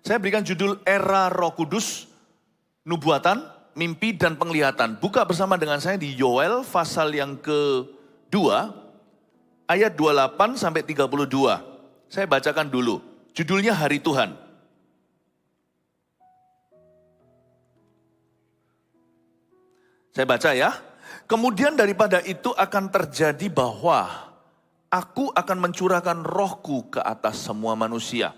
Saya berikan judul Era Roh Kudus, Nubuatan, Mimpi dan Penglihatan. Buka bersama dengan saya di Yoel pasal yang kedua, ayat 28 sampai 32. Saya bacakan dulu. Judulnya Hari Tuhan. Saya baca ya. Kemudian daripada itu akan terjadi bahwa aku akan mencurahkan rohku ke atas semua manusia.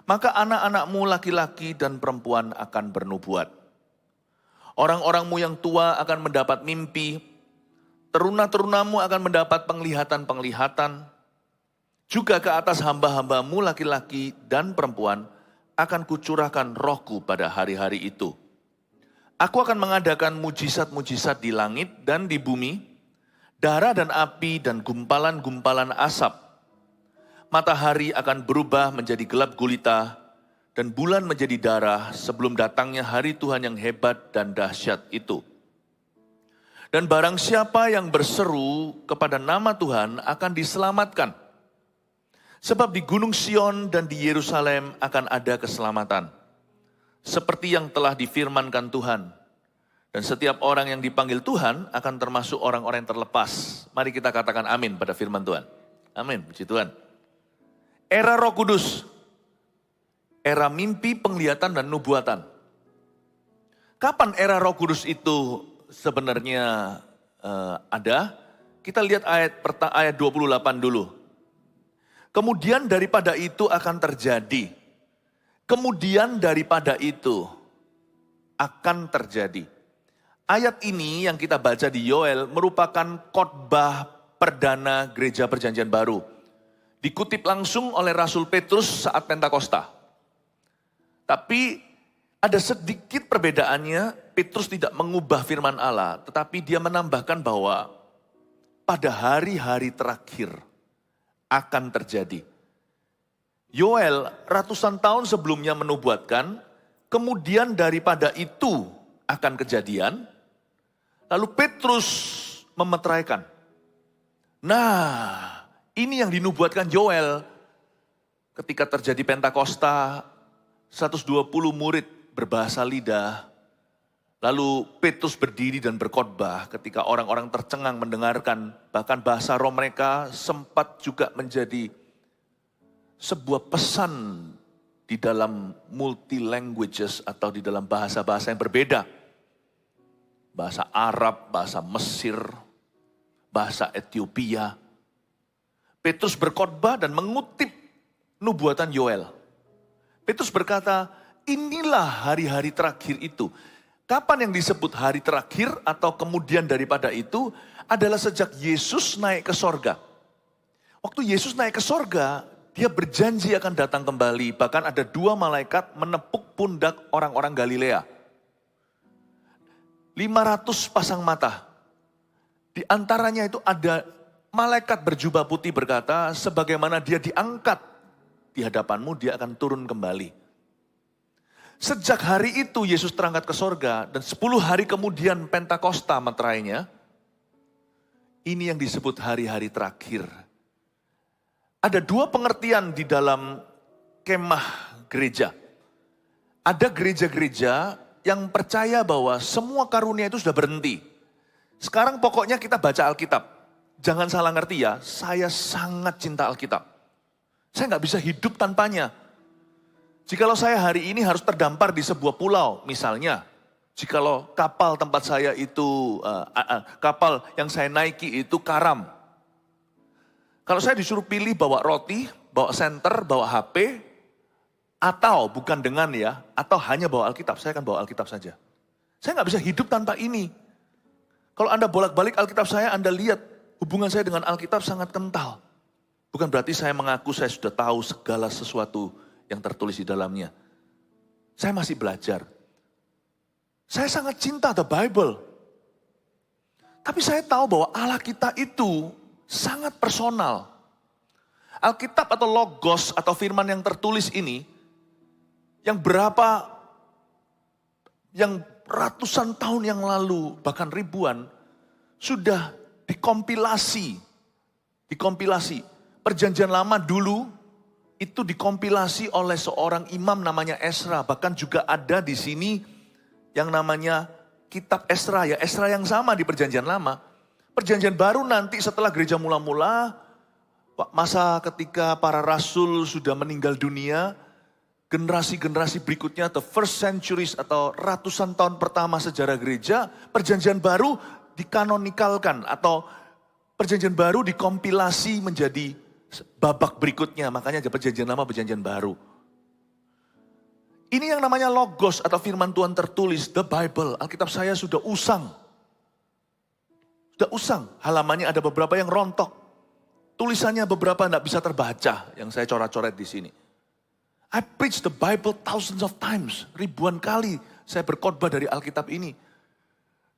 Maka anak-anakmu laki-laki dan perempuan akan bernubuat. Orang-orangmu yang tua akan mendapat mimpi, teruna-terunamu akan mendapat penglihatan-penglihatan. Juga ke atas hamba-hambamu laki-laki dan perempuan akan kucurahkan rohku pada hari-hari itu. Aku akan mengadakan mujizat-mujizat di langit dan di bumi, darah dan api dan gumpalan-gumpalan asap. Matahari akan berubah menjadi gelap gulita, dan bulan menjadi darah sebelum datangnya hari Tuhan yang hebat dan dahsyat itu. Dan barang siapa yang berseru kepada nama Tuhan akan diselamatkan. Sebab di Gunung Sion dan di Yerusalem akan ada keselamatan. Seperti yang telah difirmankan Tuhan. Dan setiap orang yang dipanggil Tuhan akan termasuk orang-orang yang terlepas. Mari kita katakan amin pada firman Tuhan. Amin, puji Tuhan. Era Roh Kudus. Era mimpi, penglihatan, dan nubuatan. Kapan era Roh Kudus itu sebenarnya ada? Kita lihat ayat 28 dulu. Kemudian daripada itu akan terjadi. Kemudian daripada itu akan terjadi. Ayat ini yang kita baca di Yoel merupakan khotbah perdana gereja perjanjian baru. Dikutip langsung oleh Rasul Petrus saat Pentakosta. Tapi ada sedikit perbedaannya, Petrus tidak mengubah firman Allah, tetapi dia menambahkan bahwa pada hari-hari terakhir akan terjadi. Yoel ratusan tahun sebelumnya menubuatkan, kemudian daripada itu akan kejadian, lalu Petrus memeteraikan. Nah, ini yang dinubuatkan Yoel ketika terjadi Pentakosta, 120 murid berbahasa lidah. Lalu Petrus berdiri dan berkhotbah ketika orang-orang tercengang mendengarkan. Bahkan bahasa roh mereka sempat juga menjadi sebuah pesan di dalam multi languages atau di dalam bahasa-bahasa yang berbeda. Bahasa Arab, bahasa Mesir, bahasa Ethiopia. Petrus berkhotbah dan mengutip nubuatan Yoel. Petrus berkata, inilah hari-hari terakhir itu. Kapan yang disebut hari terakhir atau kemudian daripada itu adalah sejak Yesus naik ke sorga. Waktu Yesus naik ke sorga, dia berjanji akan datang kembali. Bahkan ada 2 malaikat menepuk pundak orang-orang Galilea. 500 pasang mata. Di antaranya itu ada malaikat berjubah putih berkata, sebagaimana dia diangkat di hadapanmu, dia akan turun kembali. Sejak hari itu Yesus terangkat ke sorga, dan 10 hari kemudian Pentakosta meterainya. Ini yang disebut hari-hari terakhir. Ada 2 pengertian di dalam kemah gereja. Ada gereja-gereja yang percaya bahwa semua karunia itu sudah berhenti. Sekarang pokoknya kita baca Alkitab. Jangan salah ngerti ya, saya sangat cinta Alkitab. Saya nggak bisa hidup tanpanya. Jikalau saya hari ini harus terdampar di sebuah pulau, misalnya. Jikalau kapal tempat saya itu, kapal yang saya naiki itu karam. Kalau saya disuruh pilih bawa roti, bawa senter, bawa HP, atau bukan dengan ya, atau hanya bawa Alkitab, saya akan bawa Alkitab saja. Saya nggak bisa hidup tanpa ini. Kalau Anda bolak-balik Alkitab saya, Anda lihat hubungan saya dengan Alkitab sangat kental. Bukan berarti saya mengaku saya sudah tahu segala sesuatu yang tertulis di dalamnya. Saya masih belajar. Saya sangat cinta the Bible. Tapi saya tahu bahwa Allah kita itu sangat personal. Alkitab atau logos atau firman yang tertulis ini, yang ratusan tahun yang lalu, bahkan ribuan, sudah dikompilasi. Perjanjian lama dulu itu dikompilasi oleh seorang imam namanya Ezra. Bahkan juga ada di sini yang namanya kitab Ezra, ya Ezra yang sama di perjanjian lama. Perjanjian baru nanti setelah gereja mula-mula, masa ketika para rasul sudah meninggal dunia, generasi-generasi berikutnya atau first centuries atau ratusan tahun pertama sejarah gereja, perjanjian baru dikanonikalkan atau perjanjian baru dikompilasi menjadi babak berikutnya. Makanya ada perjanjian lama, perjanjian baru. Ini yang namanya logos atau firman Tuhan tertulis, the Bible. Alkitab saya sudah usang. Sudah usang, halamannya ada beberapa yang rontok. Tulisannya beberapa tidak bisa terbaca, yang saya coret-coret di sini. I preach the Bible thousands of times. Ribuan kali saya berkhotbah dari Alkitab ini.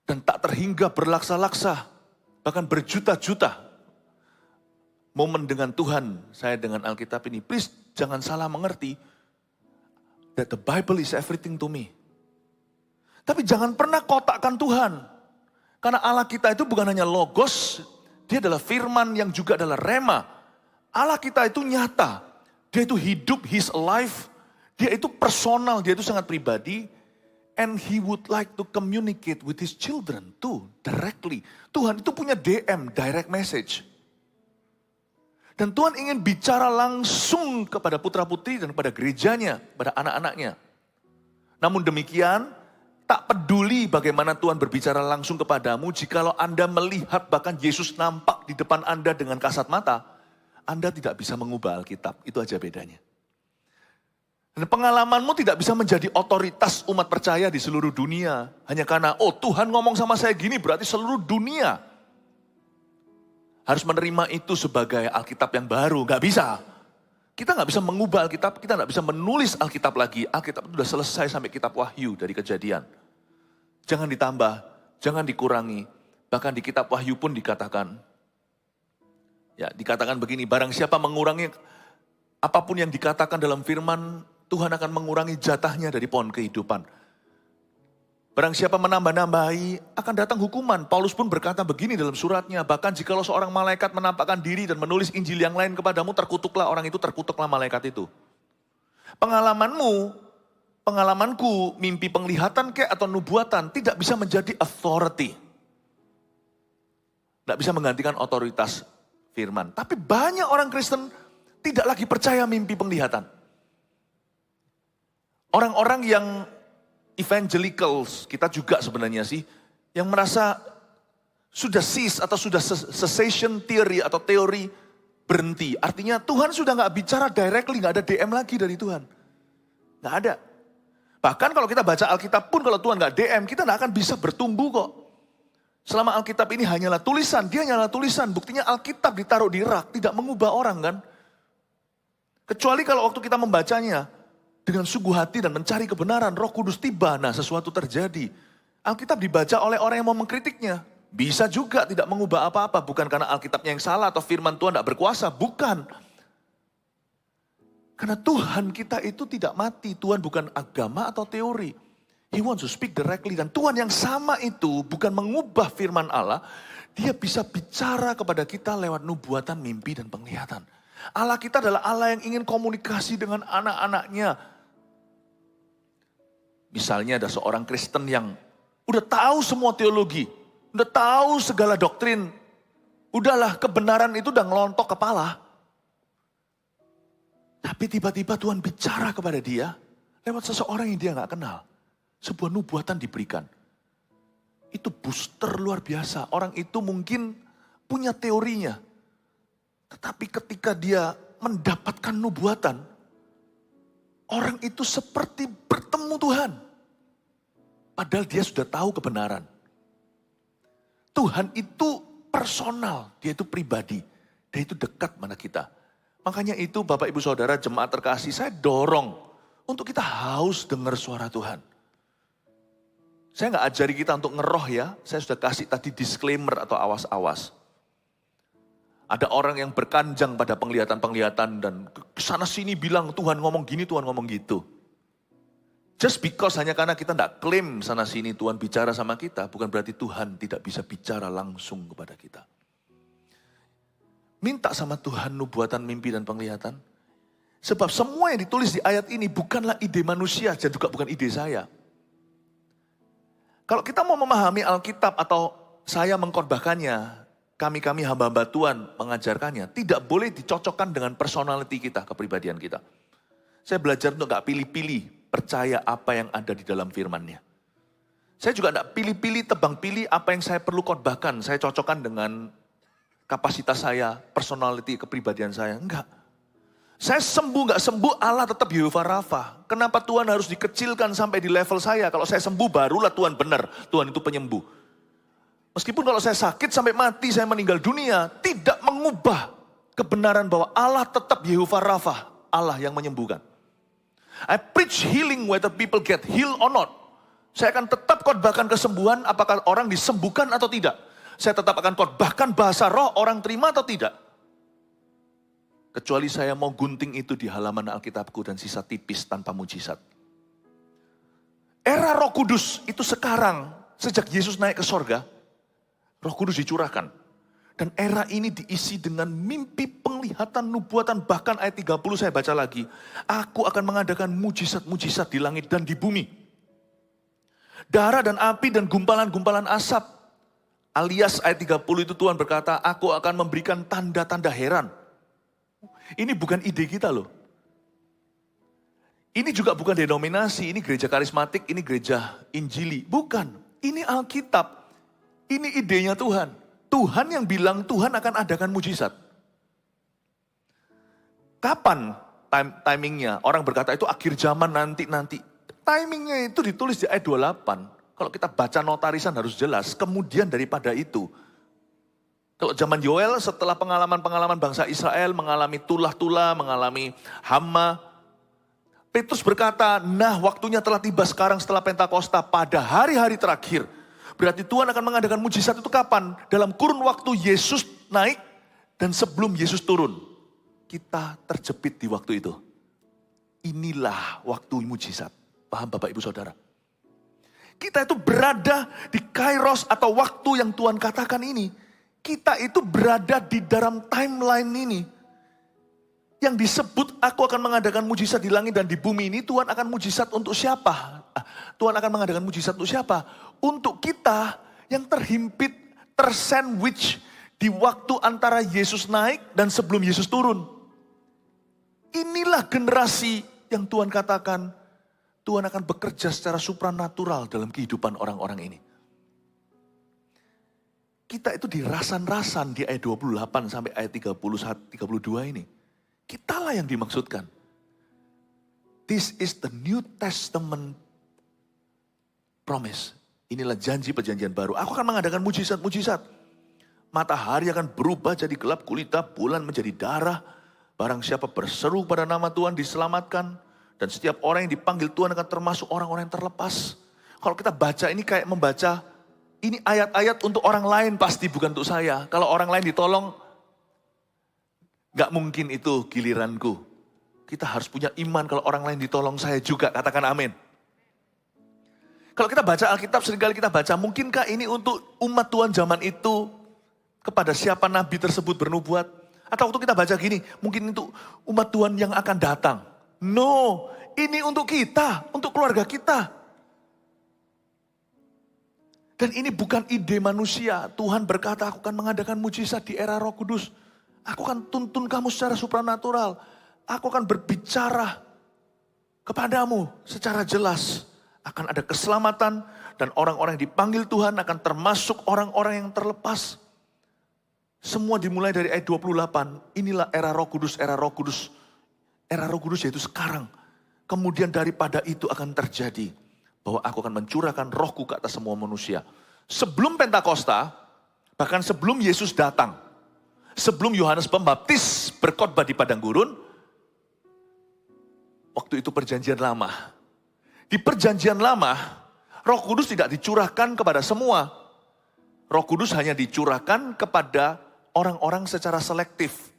Dan tak terhingga berlaksa-laksa, bahkan berjuta-juta momen dengan Tuhan saya dengan Alkitab ini. Please jangan salah mengerti that the Bible is everything to me. Tapi jangan pernah kotakkan Tuhan. Karena Allah kita itu bukan hanya logos, dia adalah firman yang juga adalah rema. Allah kita itu nyata, dia itu hidup, He's alive, dia itu personal, dia itu sangat pribadi. And He would like to communicate with His children too, directly. Tuhan itu punya DM, direct message. Dan Tuhan ingin bicara langsung kepada putra-putri dan kepada gerejanya, kepada anak-anaknya. Namun demikian, tak peduli bagaimana Tuhan berbicara langsung kepadamu, jikalau Anda melihat bahkan Yesus nampak di depan Anda dengan kasat mata, Anda tidak bisa mengubah Alkitab, itu aja bedanya. Dan pengalamanmu tidak bisa menjadi otoritas umat percaya di seluruh dunia. Hanya karena, oh Tuhan ngomong sama saya gini, berarti seluruh dunia harus menerima itu sebagai Alkitab yang baru. Gak bisa. Kita gak bisa mengubah Alkitab, kita gak bisa menulis Alkitab lagi. Alkitab itu sudah selesai sampai kitab Wahyu dari Kejadian. Jangan ditambah, jangan dikurangi. Bahkan di kitab Wahyu pun dikatakan, ya dikatakan begini, barang siapa mengurangi apapun yang dikatakan dalam firman, Tuhan akan mengurangi jatahnya dari pohon kehidupan. Barang siapa menambah-nambahi, akan datang hukuman. Paulus pun berkata begini dalam suratnya, bahkan jikalau seorang malaikat menampakkan diri dan menulis Injil yang lain kepadamu, terkutuklah orang itu, terkutuklah malaikat itu. Pengalamanmu, pengalamanku, mimpi penglihatan kek atau nubuatan, tidak bisa menjadi authority. Tidak bisa menggantikan otoritas firman. Tapi banyak orang Kristen tidak lagi percaya mimpi penglihatan. Orang-orang yang evangelicals, kita juga sebenarnya sih, yang merasa sudah cease atau sudah cessation theory atau teori berhenti. Artinya Tuhan sudah gak bicara directly, gak ada DM lagi dari Tuhan. Gak ada. Bahkan kalau kita baca Alkitab pun kalau Tuhan gak DM, kita gak akan bisa bertumbuh kok. Selama Alkitab ini hanyalah tulisan, dia hanyalah tulisan. Buktinya Alkitab ditaruh di rak, tidak mengubah orang kan. Kecuali kalau waktu kita membacanya, dengan sungguh hati dan mencari kebenaran, Roh Kudus tiba, nah sesuatu terjadi. Alkitab dibaca oleh orang yang mau mengkritiknya. Bisa juga tidak mengubah apa-apa, bukan karena Alkitabnya yang salah atau firman Tuhan tidak berkuasa, bukan. Karena Tuhan kita itu tidak mati, Tuhan bukan agama atau teori. He wants to speak directly, dan Tuhan yang sama itu bukan mengubah firman Allah, dia bisa bicara kepada kita lewat nubuatan, mimpi, dan penglihatan. Allah kita adalah Allah yang ingin komunikasi dengan anak-anaknya. Misalnya ada seorang Kristen yang udah tahu semua teologi, udah tahu segala doktrin, udahlah kebenaran itu udah ngelontok kepala. Tapi tiba-tiba Tuhan bicara kepada dia lewat seseorang yang dia gak kenal. Sebuah nubuatan diberikan. Itu booster luar biasa. Orang itu mungkin punya teorinya. Tetapi ketika dia mendapatkan nubuatan, orang itu seperti bertemu Tuhan. Padahal dia sudah tahu kebenaran. Tuhan itu personal, dia itu pribadi. Dia itu dekat mana kita. Makanya itu Bapak Ibu Saudara jemaat terkasih, saya dorong untuk kita haus dengar suara Tuhan. Saya gak ajari kita untuk ngeroh ya, saya sudah kasih tadi disclaimer atau awas-awas. Ada orang yang berkanjang pada penglihatan-penglihatan dan sana sini bilang Tuhan ngomong gini, Tuhan ngomong gitu. Just because hanya karena kita tidak klaim sana sini Tuhan bicara sama kita, bukan berarti Tuhan tidak bisa bicara langsung kepada kita. Minta sama Tuhan nubuatan, mimpi, dan penglihatan. Sebab semua yang ditulis di ayat ini bukanlah ide manusia dan juga bukan ide saya. Kalau kita mau memahami Alkitab atau saya mengkhotbahkannya, kami hamba-hamba Tuhan mengajarkannya, tidak boleh dicocokkan dengan personality kita, kepribadian kita. Saya belajar untuk gak pilih-pilih, percaya apa yang ada di dalam firman-Nya. Saya juga gak pilih-pilih, tebang pilih apa yang saya perlu khotbahkan, saya cocokkan dengan kapasitas saya, personality, kepribadian saya. Enggak. Saya sembuh gak sembuh, Allah tetap Yehovah Rafa. Kenapa Tuhan harus dikecilkan sampai di level saya? Kalau saya sembuh barulah Tuhan benar, Tuhan itu penyembuh. Meskipun kalau saya sakit sampai mati, saya meninggal dunia, tidak mengubah kebenaran bahwa Allah tetap Yehovah Rafa, Allah yang menyembuhkan. I preach healing whether people get healed or not. Saya akan tetap khotbahkan kesembuhan, apakah orang disembuhkan atau tidak. Saya tetap akan khotbahkan bahasa roh, orang terima atau tidak. Kecuali saya mau gunting itu di halaman Alkitabku dan sisa tipis tanpa mujizat. Era Roh Kudus itu sekarang, sejak Yesus naik ke sorga, Roh Kudus dicurahkan. Dan era ini diisi dengan mimpi, penglihatan, nubuatan, bahkan ayat 30 saya baca lagi. Aku akan mengadakan mujizat-mujizat di langit dan di bumi. Darah dan api dan gumpalan-gumpalan asap. Alias ayat 30 itu Tuhan berkata, aku akan memberikan tanda-tanda heran. Ini bukan ide kita loh. Ini juga bukan denominasi, ini gereja karismatik, ini gereja injili. Bukan, ini Alkitab. Ini idenya Tuhan. Tuhan yang bilang Tuhan akan adakan mujizat. Kapan timingnya? Orang berkata itu akhir zaman nanti. Timingnya itu ditulis di ayat 28. Kalau kita baca notarisan harus jelas. Kemudian daripada itu. Kalau zaman Yoel setelah pengalaman-pengalaman bangsa Israel, mengalami tulah-tulah, mengalami hama. Petrus berkata, nah waktunya telah tiba sekarang setelah Pentakosta pada hari-hari terakhir. Berarti Tuhan akan mengadakan mujizat itu kapan? Dalam kurun waktu Yesus naik dan sebelum Yesus turun. Kita terjepit di waktu itu. Inilah waktu mujizat. Paham Bapak Ibu Saudara? Kita itu berada di kairos atau waktu yang Tuhan katakan ini. Kita itu berada di dalam timeline ini. Yang disebut aku akan mengadakan mujizat di langit dan di bumi ini. Tuhan akan mujizat untuk siapa? Tuhan akan mengadakan mujizat untuk siapa? Untuk kita yang terhimpit, tersandwich di waktu antara Yesus naik dan sebelum Yesus turun. Inilah generasi yang Tuhan katakan, Tuhan akan bekerja secara supranatural dalam kehidupan orang-orang ini. Kita itu dirasan-rasan di ayat 28 sampai ayat 32 ini. Kitalah yang dimaksudkan. This is the New Testament promise. Inilah janji perjanjian baru. Aku akan mengadakan mujizat-mujizat. Matahari akan berubah jadi gelap gulita, bulan menjadi darah. Barang siapa berseru pada nama Tuhan diselamatkan. Dan setiap orang yang dipanggil Tuhan akan termasuk orang-orang yang terlepas. Kalau kita baca ini kayak membaca, ini ayat-ayat untuk orang lain pasti bukan untuk saya. Kalau orang lain ditolong, gak mungkin itu giliranku. Kita harus punya iman kalau orang lain ditolong saya juga, katakan amin. Kalau kita baca Alkitab, seringkali kita baca, mungkinkah ini untuk umat Tuhan zaman itu, kepada siapa nabi tersebut bernubuat? Atau waktu kita baca gini, mungkin itu umat Tuhan yang akan datang. No, ini untuk kita, untuk keluarga kita. Dan ini bukan ide manusia. Tuhan berkata, aku akan mengadakan mujizat di era Roh Kudus. Aku akan tuntun kamu secara supranatural. Aku akan berbicara kepadamu secara jelas. Akan ada keselamatan dan orang-orang yang dipanggil Tuhan akan termasuk orang-orang yang terlepas. Semua dimulai dari ayat 28. Inilah era Roh Kudus, era Roh Kudus. Era Roh Kudus yaitu sekarang. Kemudian daripada itu akan terjadi bahwa aku akan mencurahkan rohku ke atas semua manusia. Sebelum Pentakosta, bahkan sebelum Yesus datang, sebelum Yohanes Pembaptis berkhotbah di padang gurun, waktu itu perjanjian lama. Di perjanjian lama, Roh Kudus tidak dicurahkan kepada semua. Roh Kudus hanya dicurahkan kepada orang-orang secara selektif.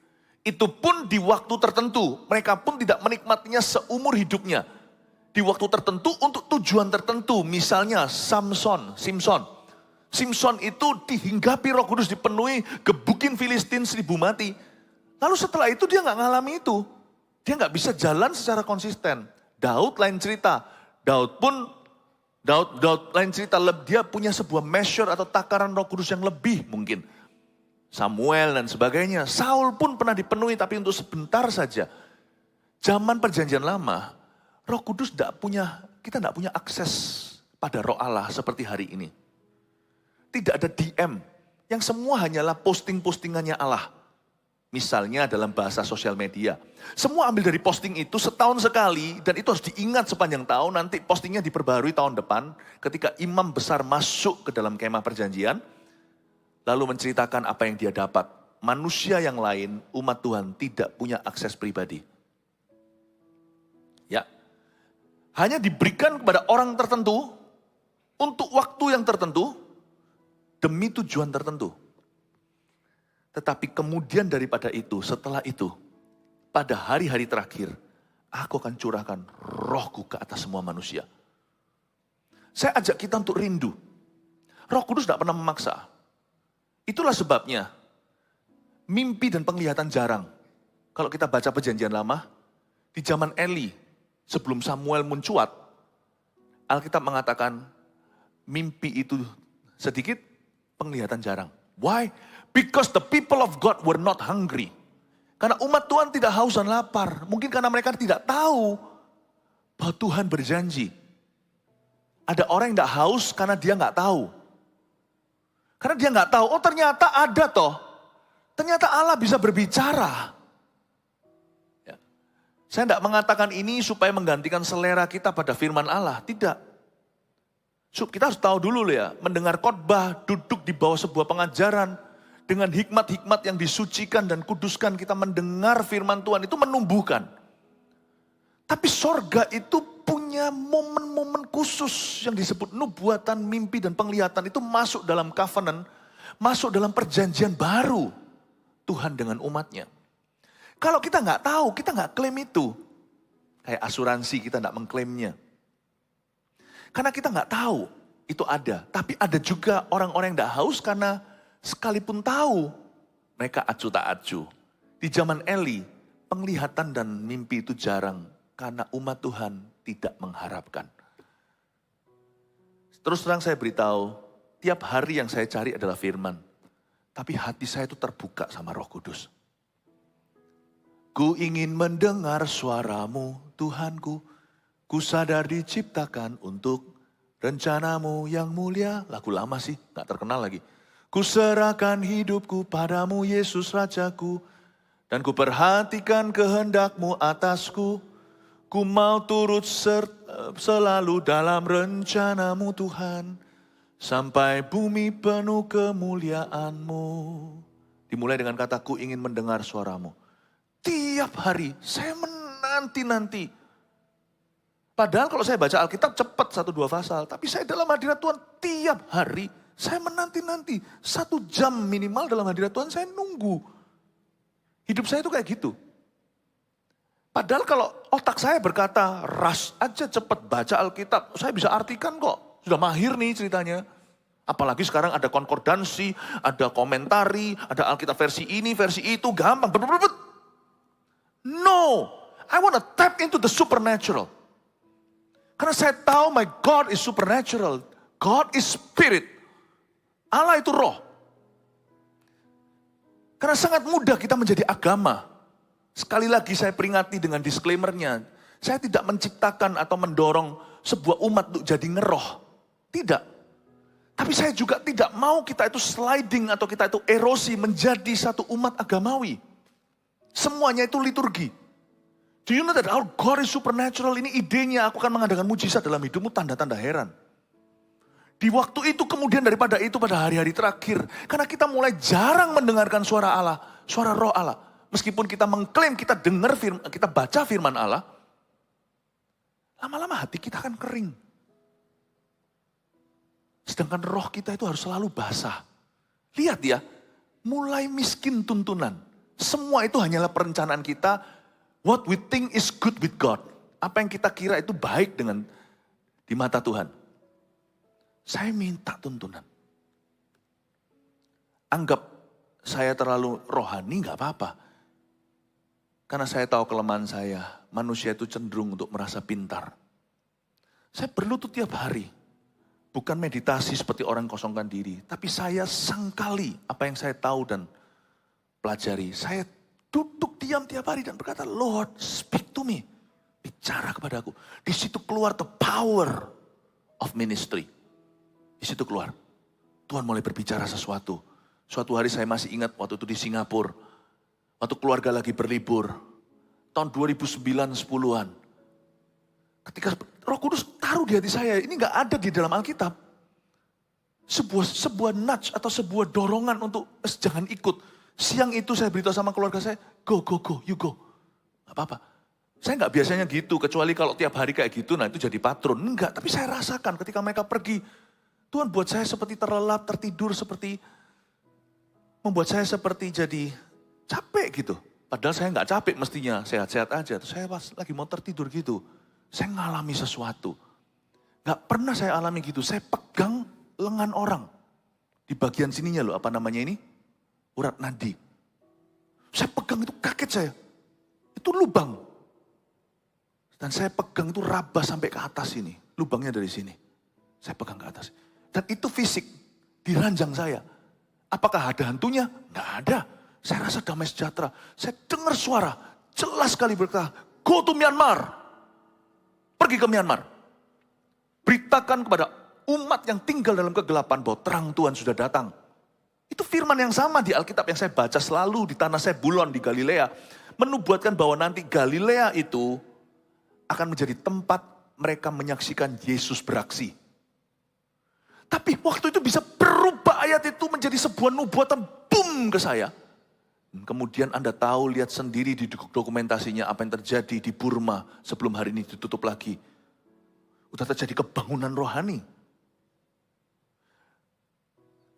Itu pun di waktu tertentu. Mereka pun tidak menikmatinya seumur hidupnya. Di waktu tertentu untuk tujuan tertentu. Misalnya Simpson itu dihinggapi Roh Kudus, dipenuhi, gebukin Filistin 1000 mati. Lalu setelah itu dia gak ngalami itu. Dia nggak bisa jalan secara konsisten. Daud lain cerita. Daud lain cerita, dia punya sebuah measure atau takaran Roh Kudus yang lebih mungkin. Samuel dan sebagainya. Saul pun pernah dipenuhi tapi untuk sebentar saja. Zaman perjanjian lama, Roh Kudus kita tidak punya akses pada Roh Allah seperti hari ini. Tidak ada DM, yang semua hanyalah posting-postingannya Allah. Misalnya dalam bahasa sosial media. Semua ambil dari posting itu setahun sekali dan itu harus diingat sepanjang tahun. Nanti postingnya diperbarui tahun depan ketika imam besar masuk ke dalam kemah perjanjian. Lalu menceritakan apa yang dia dapat. Manusia yang lain, umat Tuhan tidak punya akses pribadi. Ya, hanya diberikan kepada orang tertentu untuk waktu yang tertentu demi tujuan tertentu. Tetapi kemudian daripada itu, setelah itu, pada hari-hari terakhir, aku akan curahkan rohku ke atas semua manusia. Saya ajak kita untuk rindu. Roh Kudus tidak pernah memaksa. Itulah sebabnya mimpi dan penglihatan jarang. Kalau kita baca perjanjian lama, di zaman Eli, sebelum Samuel mencuat, Alkitab mengatakan mimpi itu sedikit, penglihatan jarang. Why? Because the people of God were not hungry. Karena umat Tuhan tidak haus dan lapar. Mungkin karena mereka tidak tahu bahwa Tuhan berjanji. Ada orang yang tidak haus karena dia nggak tahu. Karena dia nggak tahu, oh ternyata ada toh. Ternyata Allah bisa berbicara. Ya. Saya tidak mengatakan ini supaya menggantikan selera kita pada firman Allah. Tidak. Kita harus tahu dulu ya, mendengar khotbah, duduk di bawah sebuah pengajaran. Dengan hikmat-hikmat yang disucikan dan kuduskan, kita mendengar firman Tuhan itu menumbuhkan. Tapi sorga itu punya momen-momen khusus yang disebut nubuatan, mimpi, dan penglihatan. Itu masuk dalam covenant, masuk dalam perjanjian baru Tuhan dengan umatnya. Kalau kita nggak tahu, kita nggak klaim itu. Kayak asuransi kita nggak mengklaimnya. Karena kita nggak tahu itu ada. Tapi ada juga orang-orang yang nggak haus karena sekalipun tahu, mereka acuh tak acuh. Di zaman Eli, penglihatan dan mimpi itu jarang. Karena umat Tuhan tidak mengharapkan. Terus terang saya beritahu, tiap hari yang saya cari adalah firman. Tapi hati saya itu terbuka sama Roh Kudus. Ku ingin mendengar suaramu, Tuhanku. Ku sadar diciptakan untuk rencanamu yang mulia. Lagu lama sih, gak terkenal lagi. Ku serahkan hidupku padamu, Yesus Rajaku. Dan ku perhatikan kehendakmu atasku. Ku mau turut selalu dalam rencanamu Tuhan. Sampai bumi penuh kemuliaanmu. Dimulai dengan kata ku ingin mendengar suaramu. Tiap hari saya menanti-nanti. Padahal kalau saya baca Alkitab cepat 1-2 pasal. Tapi saya dalam hadirat Tuhan tiap hari saya menanti-nanti. 1 jam minimal dalam hadirat Tuhan saya nunggu. Hidup saya itu kayak gitu. Padahal kalau otak saya berkata, rush aja cepat baca Alkitab. Saya bisa artikan kok, sudah mahir nih ceritanya. Apalagi sekarang ada konkordansi, ada komentari, ada Alkitab versi ini, versi itu, gampang. No, I want to tap into the supernatural. Karena saya tahu my God is supernatural. God is spirit. Allah itu roh. Karena sangat mudah kita menjadi agama. Sekali lagi saya peringati dengan disclaimer-nya. Saya tidak menciptakan atau mendorong sebuah umat untuk jadi ngeroh. Tidak. Tapi saya juga tidak mau kita itu sliding atau kita itu erosi menjadi satu umat agamawi. Semuanya itu liturgi. Do you know that our God is supernatural? Ini idenya, aku akan mengadakan mujizat dalam hidupmu, tanda-tanda heran. Di waktu itu kemudian daripada itu pada hari-hari terakhir. Karena kita mulai jarang mendengarkan suara Allah, suara roh Allah. Meskipun kita mengklaim kita dengar firman, kita baca firman Allah, lama-lama hati kita akan kering. Sedangkan roh kita itu harus selalu basah. Lihat ya, mulai miskin tuntunan. Semua itu hanyalah perencanaan kita. What we think is good with God. Apa yang kita kira itu baik di mata Tuhan. Saya minta tuntunan. Anggap saya terlalu rohani, gak apa-apa. Karena saya tahu kelemahan saya, manusia itu cenderung untuk merasa pintar. Saya berlutut tiap hari. Bukan meditasi seperti orang kosongkan diri. Tapi saya sangkali apa yang saya tahu dan pelajari. Saya duduk diam tiap hari dan berkata, Lord, speak to me. Bicara kepada aku. Di situ keluar the power of ministry. Di situ keluar. Tuhan mulai berbicara sesuatu. Suatu hari saya masih ingat waktu itu di Singapura. Waktu keluarga lagi berlibur. Tahun 2009-10an. Ketika Roh Kudus taruh di hati saya. Ini gak ada di dalam Alkitab. Sebuah nudge atau sebuah dorongan untuk jangan ikut. Siang itu saya beritahu sama keluarga saya. Go, you go. Gak apa-apa. Saya gak biasanya gitu. Kecuali kalau tiap hari kayak gitu. Nah itu jadi patron. Enggak. Tapi saya rasakan ketika mereka pergi. Tuhan buat saya seperti terlelap, tertidur. Membuat saya seperti jadi capek gitu. Padahal saya nggak capek mestinya, sehat-sehat aja. Terus saya pas lagi mau tertidur gitu, saya ngalami sesuatu. Nggak pernah saya alami gitu, saya pegang lengan orang. Di bagian sininya loh, apa namanya ini? Urat nadi. Saya pegang itu kaget saya. Itu lubang. Dan saya pegang itu raba sampai ke atas ini. Lubangnya dari sini. Saya pegang ke atas. Dan itu fisik, di ranjang saya. Apakah ada hantunya? Nggak ada. Saya rasa damai sejahtera. Saya dengar suara, jelas sekali berkata, go to Myanmar. Pergi ke Myanmar. Beritakan kepada umat yang tinggal dalam kegelapan bahwa terang Tuhan sudah datang. Itu firman yang sama di Alkitab yang saya baca selalu di tanah Sebulon di Galilea. Menubuatkan bahwa nanti Galilea itu akan menjadi tempat mereka menyaksikan Yesus beraksi. Tapi waktu itu bisa berubah ayat itu menjadi sebuah nubuatan, boom ke saya. Kemudian Anda tahu, lihat sendiri di dokumentasinya apa yang terjadi di Burma sebelum hari ini ditutup lagi. Udah terjadi kebangunan rohani.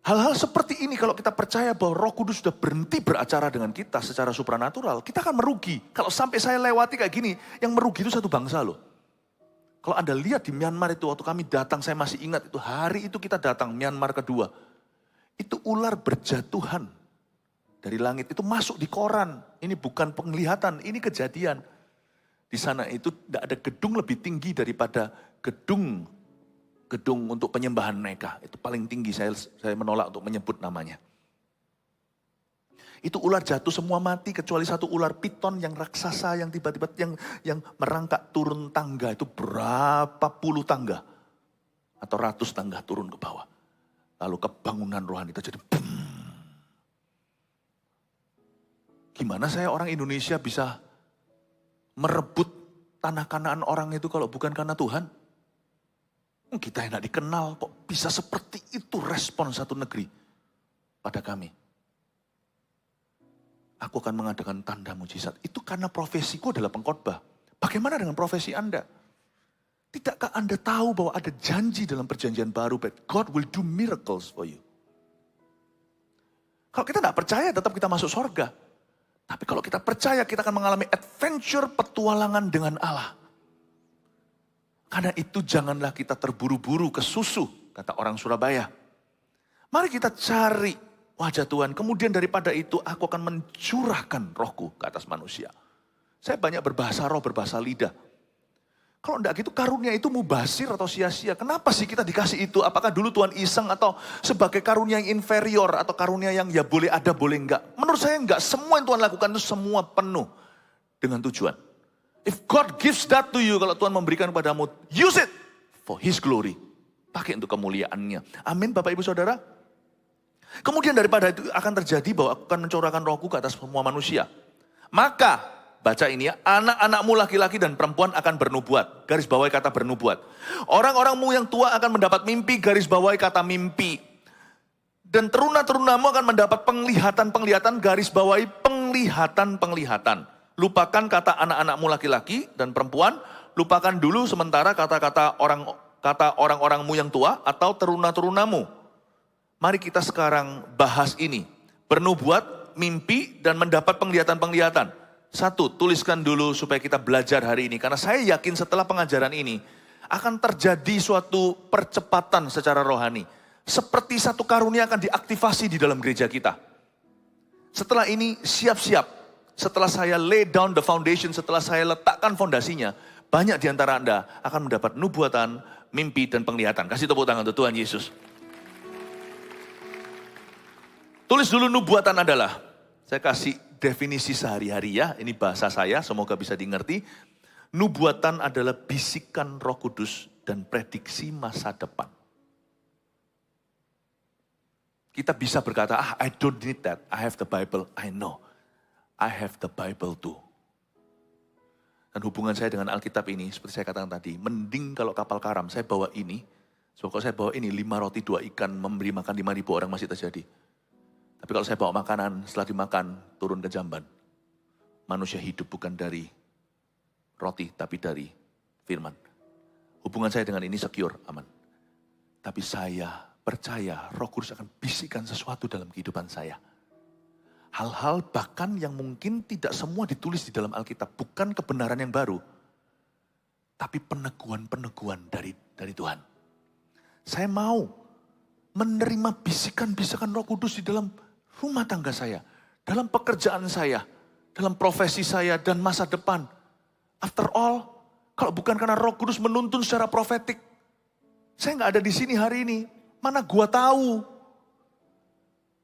Hal-hal seperti ini kalau kita percaya bahwa Roh Kudus sudah berhenti beracara dengan kita secara supranatural, kita akan merugi. Kalau sampai saya lewati kayak gini, yang merugi itu satu bangsa loh. Kalau Anda lihat di Myanmar itu, waktu kami datang, saya masih ingat itu, hari itu kita datang, Myanmar kedua. Itu ular berjatuhan dari langit, itu masuk di koran. Ini bukan penglihatan, ini kejadian. Di sana itu tidak ada gedung lebih tinggi daripada gedung untuk penyembahan mereka. Itu paling tinggi, saya menolak untuk menyebut namanya. Itu ular jatuh semua mati kecuali satu ular piton yang raksasa yang tiba-tiba yang merangkak turun tangga. Itu berapa puluh tangga atau ratus tangga turun ke bawah. Lalu kebangunan rohani itu jadi boom. Gimana saya orang Indonesia bisa merebut tanah Kanaan orang itu kalau bukan karena Tuhan? Kita yang tidak dikenal kok bisa seperti itu respon satu negeri pada kami. Aku akan mengadakan tanda mujizat. Itu karena profesiku adalah pengkhotbah. Bagaimana dengan profesi Anda? Tidakkah Anda tahu bahwa ada janji dalam perjanjian baru, that God will do miracles for you? Kalau kita tidak percaya, tetap kita masuk surga. Tapi kalau kita percaya, kita akan mengalami adventure petualangan dengan Allah. Karena itu janganlah kita terburu-buru ke susu, kata orang Surabaya. Mari kita cari wajah Tuhan. Kemudian daripada itu aku akan mencurahkan rohku ke atas manusia. Saya banyak berbahasa roh, berbahasa lidah. Kalau enggak gitu karunia itu mubazir atau sia-sia. Kenapa sih kita dikasih itu? Apakah dulu Tuhan iseng atau sebagai karunia yang inferior atau karunia yang ya boleh ada boleh enggak? Menurut saya enggak. Semua yang Tuhan lakukan itu semua penuh dengan tujuan. If God gives that to you, kalau Tuhan memberikan kepadamu, use it for His glory. Pakai untuk kemuliaannya. Amin Bapak Ibu Saudara. Kemudian daripada itu akan terjadi bahwa aku akan mencurahkan rohku ke atas semua manusia. Maka, baca ini ya, anak-anakmu laki-laki dan perempuan akan bernubuat. Garis bawahi kata bernubuat. Orang-orangmu yang tua akan mendapat mimpi, garis bawahi kata mimpi. Dan teruna-terunamu akan mendapat penglihatan-penglihatan, garis bawahi penglihatan-penglihatan. Lupakan kata anak-anakmu laki-laki dan perempuan, lupakan dulu sementara kata orang-orangmu yang tua atau teruna-terunamu. Mari kita sekarang bahas ini. Bernubuat, mimpi, dan mendapat penglihatan-penglihatan. Satu, tuliskan dulu supaya kita belajar hari ini. Karena saya yakin setelah pengajaran ini, akan terjadi suatu percepatan secara rohani. Seperti satu karunia akan diaktifasi di dalam gereja kita. Setelah ini, siap-siap. setelah saya lay down the foundation, setelah saya letakkan fondasinya, banyak di antara Anda akan mendapat nubuatan, mimpi, dan penglihatan. Kasih tepuk tangan untuk Tuhan Yesus. Tulis dulu nubuatan adalah, saya kasih definisi sehari-hari ya, ini bahasa saya, semoga bisa dimengerti. Nubuatan adalah bisikan Roh Kudus dan prediksi masa depan. Kita bisa berkata, I don't need that, I have the Bible, I know. I have the Bible too. Dan hubungan saya dengan Alkitab ini, seperti saya katakan tadi, mending kalau kapal karam, saya bawa ini. So kalau saya bawa ini, 5 roti 2 ikan, memberi makan 5.000 orang masih terjadi. Tapi kalau saya bawa makanan, setelah dimakan, turun ke jamban. Manusia hidup bukan dari roti, tapi dari firman. Hubungan saya dengan ini secure, aman. Tapi saya percaya Roh Kudus akan bisikan sesuatu dalam kehidupan saya. Hal-hal bahkan yang mungkin tidak semua ditulis di dalam Alkitab. Bukan kebenaran yang baru. Tapi peneguhan-peneguhan dari Tuhan. Saya mau menerima bisikan-bisikan Roh Kudus di dalam rumah tangga saya. Dalam pekerjaan saya. Dalam profesi saya dan masa depan. After all, kalau bukan karena Roh Kudus menuntun secara profetik. Saya nggak ada di sini hari ini. Mana gua tahu.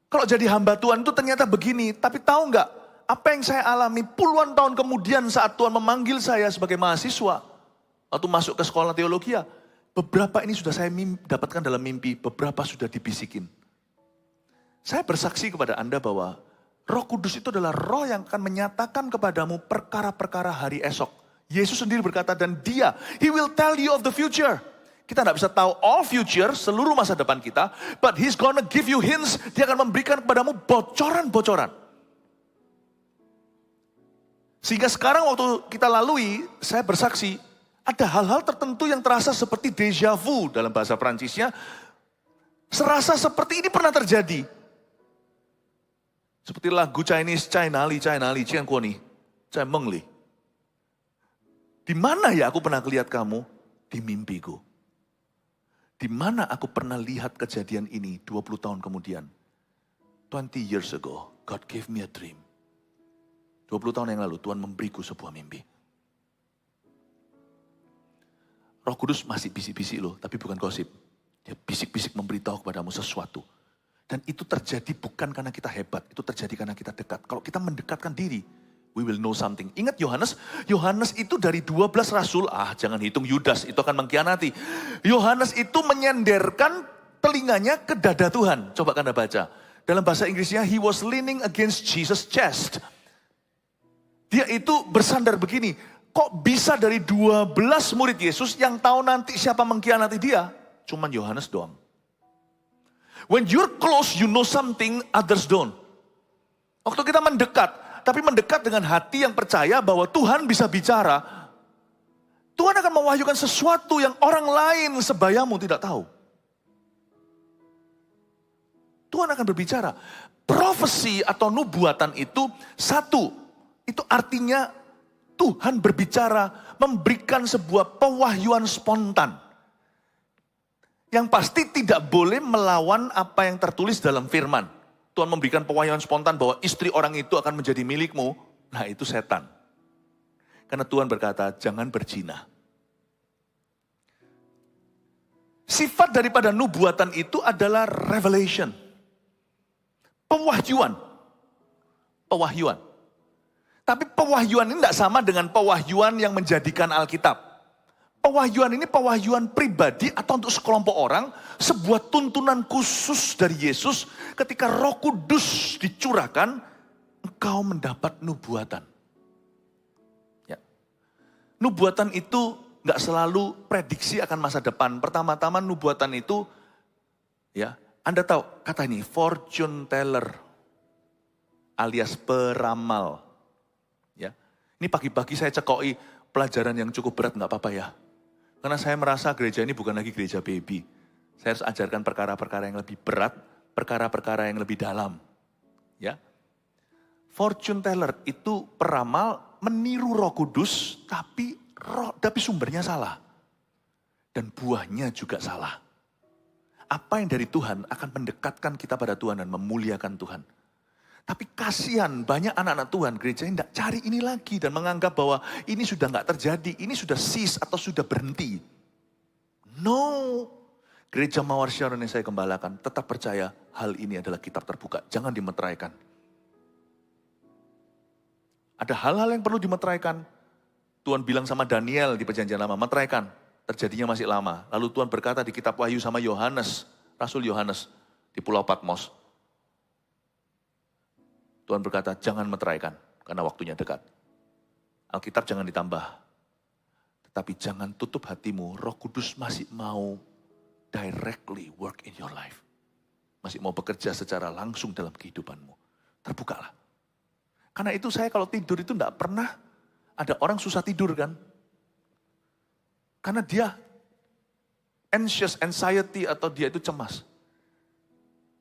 Kalau jadi hamba Tuhan itu ternyata begini. Tapi tahu nggak, apa yang saya alami puluhan tahun kemudian saat Tuhan memanggil saya sebagai mahasiswa. Waktu masuk ke sekolah teologi, beberapa ini sudah saya dapatkan dalam mimpi, beberapa sudah dibisikin. Saya bersaksi kepada Anda bahwa Roh Kudus itu adalah roh yang akan menyatakan kepadamu perkara-perkara hari esok. Yesus sendiri berkata, dan dia, He will tell you of the future. Kita tidak bisa tahu all future, seluruh masa depan kita. But He's gonna give you hints. Dia akan memberikan kepadamu bocoran-bocoran. Sehingga sekarang waktu kita lalui, saya bersaksi, ada hal-hal tertentu yang terasa seperti déjà vu dalam bahasa Prancisnya. Serasa seperti ini pernah terjadi. Seperti lagu Chinese, China Li, Cian Kuoni, Cai Mengli. Di mana ya aku pernah lihat kamu? Di mimpiku. Di mana aku pernah lihat kejadian ini 20 tahun kemudian? 20 years ago, God gave me a dream. 20 tahun yang lalu Tuhan memberiku sebuah mimpi. Roh Kudus masih bisik-bisik loh, tapi bukan gosip. Dia bisik-bisik memberitahu kepadamu sesuatu. Dan itu terjadi bukan karena kita hebat, itu terjadi karena kita dekat. Kalau kita mendekatkan diri, we will know something. Ingat Yohanes? Yohanes itu dari 12 rasul, jangan hitung Yudas, itu akan mengkhianati. Yohanes itu menyenderkan telinganya ke dada Tuhan. Coba Anda baca. Dalam bahasa Inggrisnya, he was leaning against Jesus' chest. Dia itu bersandar begini, kok bisa dari 12 murid Yesus yang tahu nanti siapa mengkhianati dia? Cuman Yohanes doang. When you're close, you know something, others don't. Waktu kita mendekat, tapi mendekat dengan hati yang percaya bahwa Tuhan bisa bicara, Tuhan akan mewahyukan sesuatu yang orang lain sebayamu tidak tahu. Tuhan akan berbicara. Profesi atau nubuatan itu satu, itu artinya Tuhan berbicara, memberikan sebuah pewahyuan spontan. Yang pasti tidak boleh melawan apa yang tertulis dalam firman. Tuhan memberikan pewahyuan spontan bahwa istri orang itu akan menjadi milikmu. Nah itu setan. Karena Tuhan berkata, jangan berzina. Sifat daripada nubuatan itu adalah revelation. Pewahyuan. Pewahyuan. Tapi pewahyuan ini tidak sama dengan pewahyuan yang menjadikan Alkitab. Pewahyuan ini pewahyuan pribadi atau untuk sekelompok orang, sebuah tuntunan khusus dari Yesus ketika Roh Kudus dicurahkan, engkau mendapat nubuatan. Ya. Nubuatan itu nggak selalu prediksi akan masa depan. Pertama-tama nubuatan itu, ya, Anda tahu kata ini fortune teller alias peramal. Ya, ini pagi-pagi saya cekoi pelajaran yang cukup berat, nggak apa-apa ya. Karena saya merasa gereja ini bukan lagi gereja baby. Saya harus ajarkan perkara-perkara yang lebih berat, perkara-perkara yang lebih dalam. Ya, fortune teller itu peramal meniru Roh Kudus, tapi sumbernya salah. Dan buahnya juga salah. Apa yang dari Tuhan akan mendekatkan kita pada Tuhan dan memuliakan Tuhan. Tapi kasihan banyak anak-anak Tuhan gereja yang tidak cari ini lagi dan menganggap bahwa ini sudah nggak terjadi, ini sudah cease atau sudah berhenti. No, gereja Mawar Sharon yang saya gembalakan tetap percaya hal ini adalah kitab terbuka, jangan dimeteraikan. Ada hal-hal yang perlu dimeteraikan. Tuhan bilang sama Daniel di perjanjian lama, meteraikan, terjadinya masih lama. Lalu Tuhan berkata di kitab Wahyu sama Yohanes, Rasul Yohanes di Pulau Patmos. Tuhan berkata, jangan meteraikan, karena waktunya dekat. Alkitab jangan ditambah. Tetapi jangan tutup hatimu, Roh Kudus masih mau directly work in your life. Masih mau bekerja secara langsung dalam kehidupanmu. Terbukalah. Karena itu saya kalau tidur itu enggak pernah ada orang susah tidur kan. Karena dia anxiety atau dia itu cemas.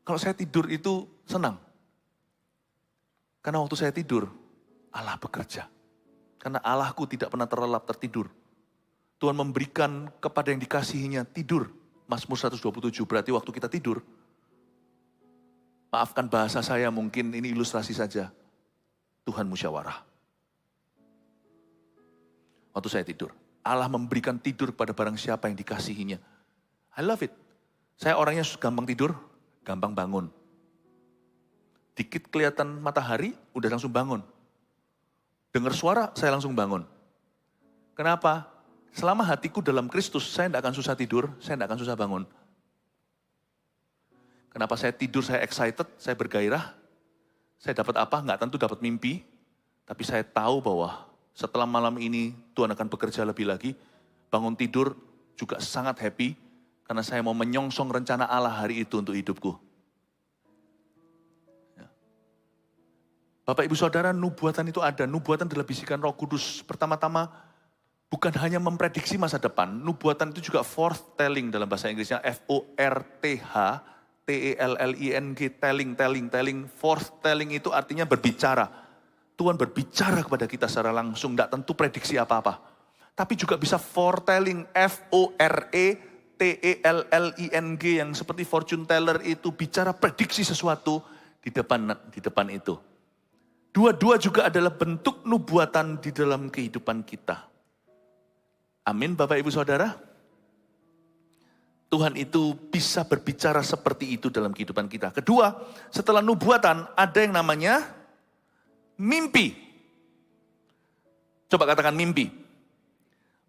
Kalau saya tidur itu senang. Karena waktu saya tidur, Allah bekerja. Karena Allahku tidak pernah terlelap tertidur. Tuhan memberikan kepada yang dikasihinya tidur. Mazmur 127 berarti waktu kita tidur. Maafkan bahasa saya mungkin ini ilustrasi saja. Tuhan musyawarah. Waktu saya tidur. Allah memberikan tidur kepada barang siapa yang dikasihinya. I love it. Saya orangnya gampang tidur, gampang bangun. Dikit kelihatan matahari, udah langsung bangun. Dengar suara, saya langsung bangun. Kenapa? Selama hatiku dalam Kristus, saya tidak akan susah tidur, saya tidak akan susah bangun. Kenapa saya tidur, saya excited, saya bergairah. Saya dapat apa? Nggak tentu dapat mimpi. Tapi saya tahu bahwa setelah malam ini, Tuhan akan bekerja lebih lagi. Bangun tidur juga sangat happy, karena saya mau menyongsong rencana Allah hari itu untuk hidupku. Bapak Ibu Saudara, nubuatan itu ada. Nubuatan adalah bisikan Roh Kudus. Pertama-tama bukan hanya memprediksi masa depan. Nubuatan itu juga forthtelling dalam bahasa Inggrisnya. F-O-R-T-H-T-E-L-L-I-N-G. Telling. Forthtelling itu artinya berbicara. Tuhan berbicara kepada kita secara langsung. Tidak tentu prediksi apa-apa. Tapi juga bisa foretelling. F-O-R-E-T-E-L-L-I-N-G. Yang seperti fortune teller itu bicara prediksi sesuatu di depan itu. Dua-dua juga adalah bentuk nubuatan di dalam kehidupan kita. Amin Bapak Ibu Saudara. Tuhan itu bisa berbicara seperti itu dalam kehidupan kita. Kedua, setelah nubuatan ada yang namanya mimpi. Coba katakan mimpi.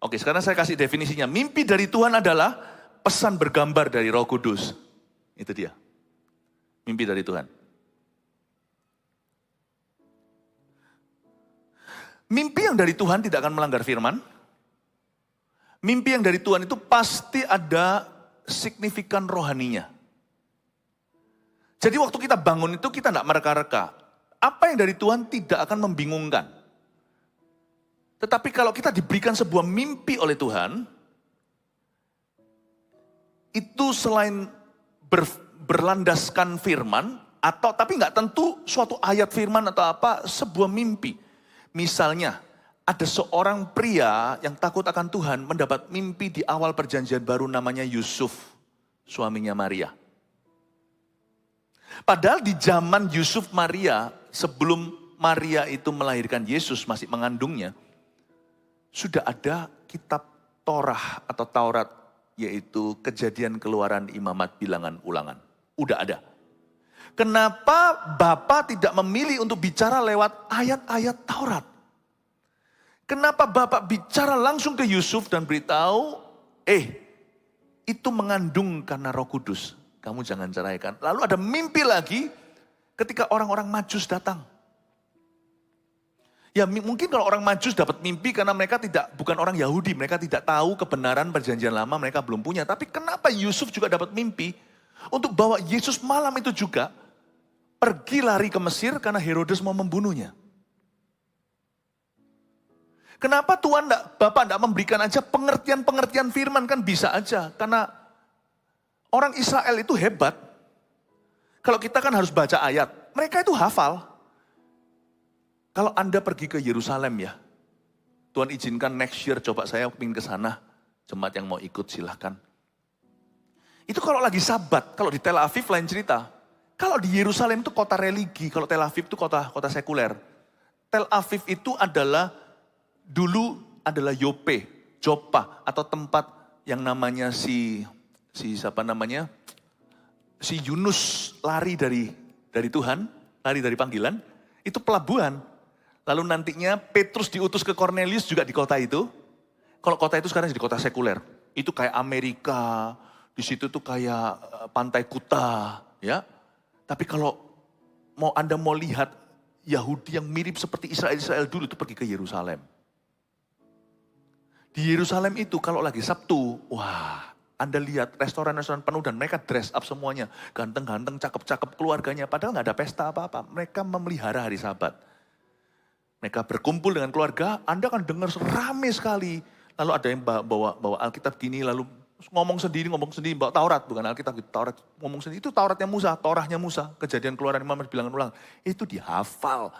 Oke, sekarang saya kasih definisinya. Mimpi dari Tuhan adalah pesan bergambar dari Roh Kudus. Itu dia. Mimpi dari Tuhan. Mimpi yang dari Tuhan tidak akan melanggar firman. Mimpi yang dari Tuhan itu pasti ada signifikan rohaninya. Jadi waktu kita bangun itu kita tidak mereka-reka. Apa yang dari Tuhan tidak akan membingungkan. Tetapi kalau kita diberikan sebuah mimpi oleh Tuhan, itu selain berlandaskan firman, tapi nggak tentu suatu ayat firman atau apa, sebuah mimpi. Misalnya, ada seorang pria yang takut akan Tuhan mendapat mimpi di awal perjanjian baru namanya Yusuf, suaminya Maria. Padahal di zaman Yusuf Maria, sebelum Maria itu melahirkan Yesus, masih mengandungnya, sudah ada kitab Torah atau Taurat, yaitu Kejadian, Keluaran, Imamat, Bilangan, Ulangan. Udah ada. Kenapa Bapak tidak memilih untuk bicara lewat ayat-ayat Taurat? Kenapa Bapak bicara langsung ke Yusuf dan beritahu, itu mengandung karena Roh Kudus. Kamu jangan ceraikan. Lalu ada mimpi lagi ketika orang-orang Majus datang. Ya mungkin kalau orang Majus dapat mimpi karena mereka bukan orang Yahudi. Mereka tidak tahu kebenaran perjanjian lama, mereka belum punya. Tapi kenapa Yusuf juga dapat mimpi untuk bawa Yesus malam itu juga pergi lari ke Mesir karena Herodes mau membunuhnya. Kenapa Bapak tidak memberikan aja pengertian-pengertian firman, kan bisa aja. Karena orang Israel itu hebat. Kalau kita kan harus baca ayat, mereka itu hafal. Kalau Anda pergi ke Yerusalem ya, Tuhan izinkan next year coba saya ingin ke sana. Jemaat yang mau ikut silahkan. Itu kalau lagi Sabat, kalau di Tel Aviv lain cerita. Kalau di Yerusalem itu kota religi, kalau Tel Aviv itu kota sekuler. Tel Aviv itu dulu adalah Yope, Joppa, atau tempat yang namanya si Yunus lari dari Tuhan, lari dari panggilan, itu pelabuhan. Lalu nantinya Petrus diutus ke Cornelius juga di kota itu. Kalau kota itu sekarang jadi kota sekuler. Itu kayak Amerika, di situ tuh kayak pantai Kuta, ya. Tapi kalau Anda mau lihat Yahudi yang mirip seperti Israel dulu itu pergi ke Yerusalem. Di Yerusalem itu kalau lagi Sabtu, wah, Anda lihat restoran-restoran penuh dan mereka dress up semuanya. Ganteng-ganteng, cakep-cakep keluarganya. Padahal nggak ada pesta apa-apa. Mereka memelihara hari Sabat. Mereka berkumpul dengan keluarga, Anda akan dengar rame sekali. Lalu ada yang bawa Alkitab gini, lalu ngomong sendiri, bawa Taurat, bukan Alkitab, Taurat ngomong sendiri. Itu Tauratnya Musa, Torahnya Musa, Kejadian Keluaran 15 bilangan ulang. Itu dihafal,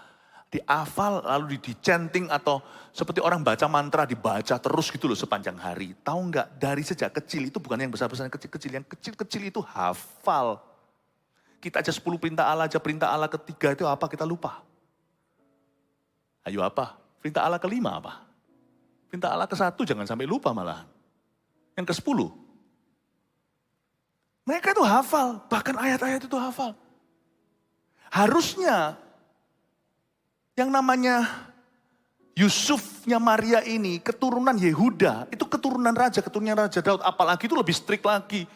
lalu dicenting atau seperti orang baca mantra, dibaca terus gitu loh sepanjang hari. Tahu nggak, dari sejak kecil itu bukan yang besar-besar, yang kecil-kecil. Yang kecil-kecil itu hafal. Kita aja 10 perintah Allah aja, perintah Allah ketiga itu apa kita lupa. Ayo apa? Perintah Allah kelima apa? Perintah Allah ke-1 jangan sampai lupa malahan. Yang ke-10. Mereka itu hafal, bahkan ayat-ayat itu hafal. Harusnya yang namanya Yusufnya Maria ini, keturunan Yehuda, itu keturunan Raja Daud, apalagi itu lebih strict lagi.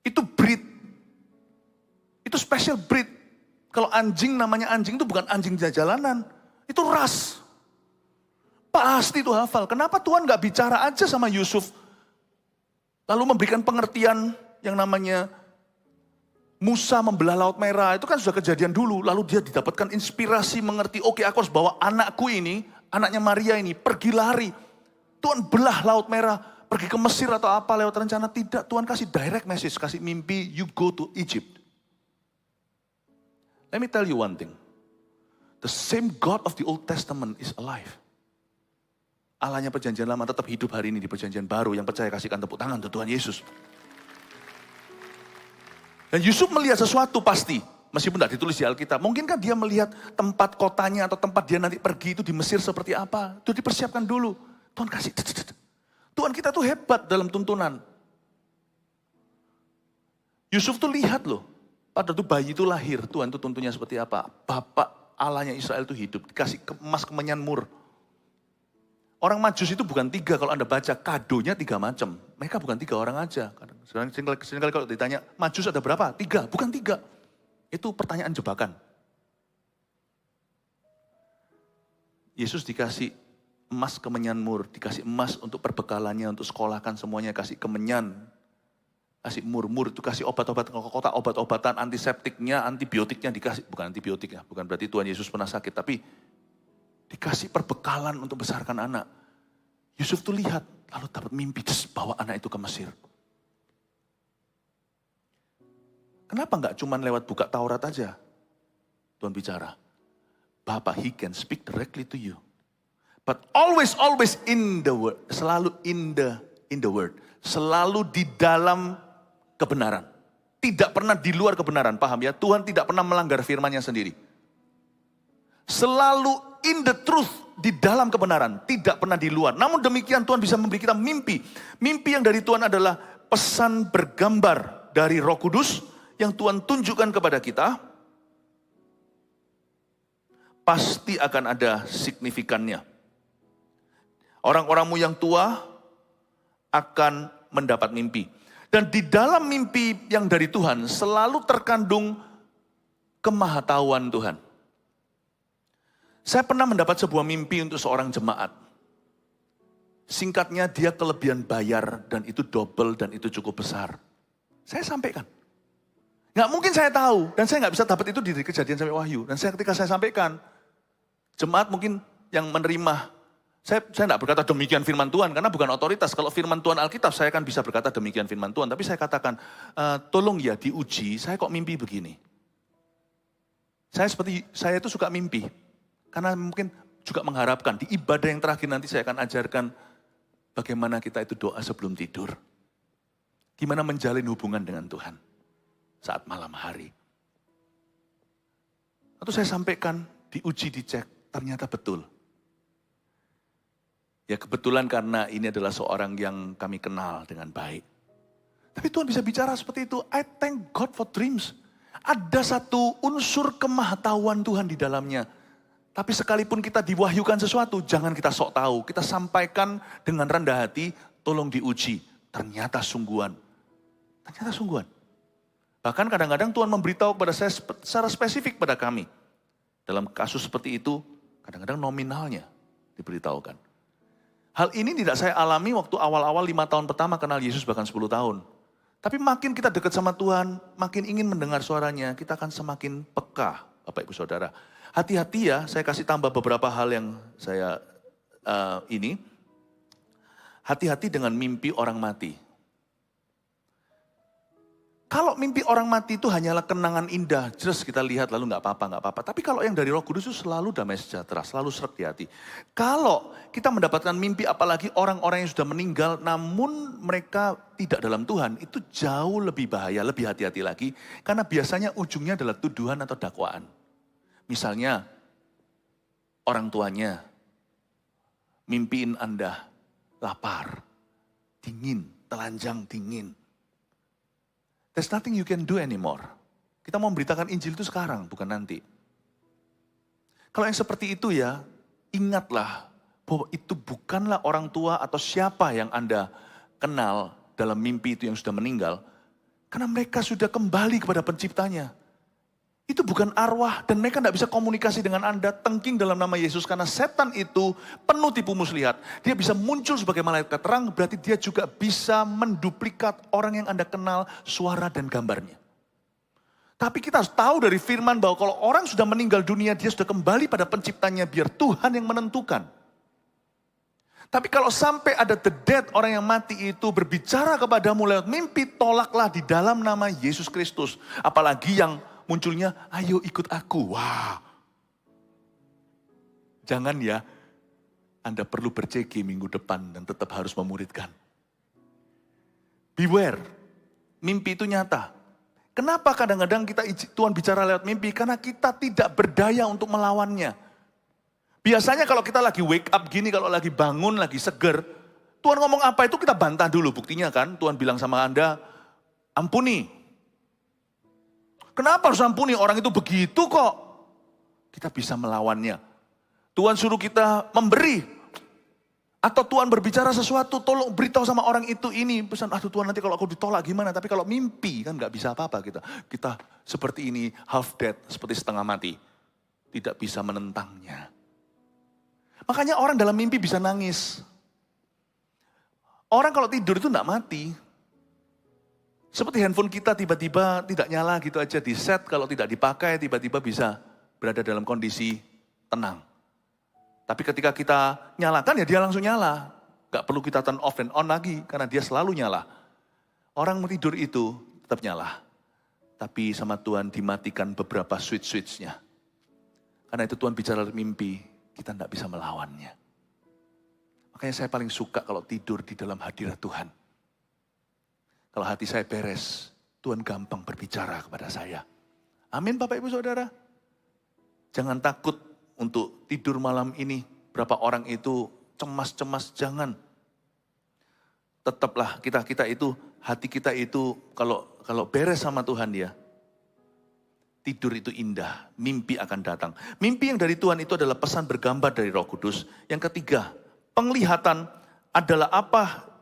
Itu breed. Itu special breed. Kalau anjing namanya anjing itu bukan anjing jalanan. Itu ras. Pasti itu hafal. Kenapa Tuhan gak bicara aja sama Yusuf? Lalu memberikan pengertian yang namanya Musa membelah Laut Merah. Itu kan sudah kejadian dulu. Lalu dia didapatkan inspirasi mengerti. Oke, aku harus bawa anakku ini, anaknya Maria ini, pergi lari. Tuhan belah Laut Merah. Pergi ke Mesir atau apa lewat rencana. Tidak, Tuhan kasih direct message. Kasih mimpi, you go to Egypt. Let me tell you one thing. The same God of the Old Testament is alive. Allahnya perjanjian lama tetap hidup hari ini di perjanjian baru. Yang percaya kasihkan tepuk tangan untuk Tuhan Yesus. Dan Yusuf melihat sesuatu pasti. Meskipun tidak ditulis di Alkitab. Mungkin kan dia melihat tempat kotanya atau tempat dia nanti pergi itu di Mesir seperti apa. Itu dipersiapkan dulu. Tuhan kasih. Tuhan kita tuh hebat dalam tuntunan. Yusuf tuh lihat loh. Pada tuh bayi itu lahir. Tuhan tuh tuntunnya seperti apa. Bapak Allahnya Israel itu hidup, dikasih emas kemenyan mur. Orang Majus itu bukan 3, kalau Anda baca kadonya 3 macam. Mereka bukan 3 orang aja. Seringkali kalau ditanya, Majus ada berapa? 3, bukan 3. Itu pertanyaan jebakan. Yesus dikasih emas kemenyan mur, dikasih emas untuk perbekalannya, untuk sekolahkan semuanya, kasih kemenyan. Kasih mur-mur itu kasih obat-obat ke kota, obat-obatan antiseptiknya, antibiotiknya dikasih. Bukan antibiotik ya, bukan berarti Tuhan Yesus pernah sakit. Tapi dikasih perbekalan untuk besarkan anak. Yusuf tuh lihat, lalu dapat mimpi, bawa anak itu ke Mesir. Kenapa enggak cuma lewat buka Taurat aja? Tuhan bicara. Bapak, he can speak directly to you. But always in the word. Selalu in the word. Selalu di dalam kebenaran. Tidak pernah di luar kebenaran, paham ya? Tuhan tidak pernah melanggar firman-Nya sendiri. Selalu in the truth, di dalam kebenaran, tidak pernah di luar. Namun demikian Tuhan bisa memberi kita mimpi. Mimpi yang dari Tuhan adalah pesan bergambar dari Roh Kudus yang Tuhan tunjukkan kepada kita. Pasti akan ada signifikannya. Orang-orangmu yang tua akan mendapat mimpi. Dan di dalam mimpi yang dari Tuhan selalu terkandung kemahatauan Tuhan. Saya pernah mendapat sebuah mimpi untuk seorang jemaat. Singkatnya dia kelebihan bayar dan itu double dan itu cukup besar. Saya sampaikan. Nggak mungkin saya tahu dan saya nggak bisa dapat itu dari Kejadian sampai Wahyu. Dan ketika saya sampaikan, jemaat mungkin yang menerima. Saya tidak berkata demikian firman Tuhan, karena bukan otoritas. Kalau firman Tuhan Alkitab, saya kan bisa berkata demikian firman Tuhan. Tapi saya katakan, tolong ya diuji, saya kok mimpi begini. Saya itu suka mimpi. Karena mungkin juga mengharapkan, di ibadah yang terakhir nanti saya akan ajarkan bagaimana kita itu doa sebelum tidur. Gimana menjalin hubungan dengan Tuhan saat malam hari. Waktu saya sampaikan, diuji, dicek, ternyata betul. Ya kebetulan karena ini adalah seorang yang kami kenal dengan baik. Tapi Tuhan bisa bicara seperti itu. I thank God for dreams. Ada satu unsur kemahatauan Tuhan di dalamnya. Tapi sekalipun kita diwahyukan sesuatu, jangan kita sok tahu. Kita sampaikan dengan rendah hati, tolong diuji. Ternyata sungguhan. Ternyata sungguhan. Bahkan kadang-kadang Tuhan memberitahu kepada saya secara spesifik pada kami. Dalam kasus seperti itu, kadang-kadang nominalnya diberitahukan. Hal ini tidak saya alami waktu awal-awal 5 tahun pertama kenal Yesus, bahkan 10 tahun. Tapi makin kita dekat sama Tuhan, makin ingin mendengar suaranya, kita akan semakin peka, Bapak Ibu Saudara. Hati-hati ya, saya kasih tambah beberapa hal yang saya hati-hati dengan mimpi orang mati. Kalau mimpi orang mati itu hanyalah kenangan indah, just kita lihat lalu nggak apa-apa. Tapi kalau yang dari Roh Kudus itu selalu damai sejahtera, selalu seret di hati. Kalau kita mendapatkan mimpi, apalagi orang-orang yang sudah meninggal, namun mereka tidak dalam Tuhan, itu jauh lebih bahaya, lebih hati-hati lagi. Karena biasanya ujungnya adalah tuduhan atau dakwaan. Misalnya, orang tuanya mimpiin Anda lapar, dingin, telanjang dingin. There's nothing you can do anymore. Kita mau memberitakan Injil itu sekarang, bukan nanti. Kalau yang seperti itu ya, ingatlah bahwa itu bukanlah orang tua atau siapa yang Anda kenal dalam mimpi itu yang sudah meninggal. Karena mereka sudah kembali kepada penciptanya. Itu bukan arwah dan mereka tidak bisa komunikasi dengan Anda tengking dalam nama Yesus. Karena setan itu penuh tipu muslihat. Dia bisa muncul sebagai malaikat terang, berarti dia juga bisa menduplikat orang yang Anda kenal, suara dan gambarnya. Tapi kita harus tahu dari firman bahwa kalau orang sudah meninggal dunia, dia sudah kembali pada penciptanya, biar Tuhan yang menentukan. Tapi kalau sampai ada the dead, orang yang mati itu berbicara kepadamu lewat mimpi, tolaklah di dalam nama Yesus Kristus. Apalagi yang munculnya, ayo ikut aku. Wah. Jangan ya, Anda perlu berceki minggu depan dan tetap harus memuridkan. Beware, mimpi itu nyata. Kenapa kadang-kadang Tuhan bicara lewat mimpi? Karena kita tidak berdaya untuk melawannya. Biasanya kalau kita lagi wake up gini, kalau lagi bangun, lagi seger, Tuhan ngomong apa itu kita bantah dulu. Buktinya kan, Tuhan bilang sama Anda, ampuni. Kenapa harus ampuni? Orang itu begitu kok. Kita bisa melawannya. Tuhan suruh kita memberi. Atau Tuhan berbicara sesuatu, tolong beritahu sama orang itu ini. Pesan, aduh Tuhan nanti kalau aku ditolak gimana. Tapi kalau mimpi kan gak bisa apa-apa kita. Kita seperti ini, half dead, seperti setengah mati. Tidak bisa menentangnya. Makanya orang dalam mimpi bisa nangis. Orang kalau tidur itu gak mati. Seperti handphone kita tiba-tiba tidak nyala gitu aja di set, kalau tidak dipakai tiba-tiba bisa berada dalam kondisi tenang. Tapi ketika kita nyalakan ya dia langsung nyala. Gak perlu kita turn off dan on lagi karena dia selalu nyala. Orang mau tidur itu tetap nyala. Tapi sama Tuhan dimatikan beberapa switch-switchnya. Karena itu Tuhan bicara mimpi, kita tidak bisa melawannya. Makanya saya paling suka kalau tidur di dalam hadirat Tuhan. Kalau hati saya beres, Tuhan gampang berbicara kepada saya. Amin Bapak Ibu Saudara. Jangan takut untuk tidur malam ini. Berapa orang itu cemas-cemas, jangan. Tetaplah kita itu, hati kita itu kalau beres sama Tuhan dia. Tidur itu indah, mimpi akan datang. Mimpi yang dari Tuhan itu adalah pesan bergambar dari Roh Kudus. Yang ketiga, penglihatan adalah apa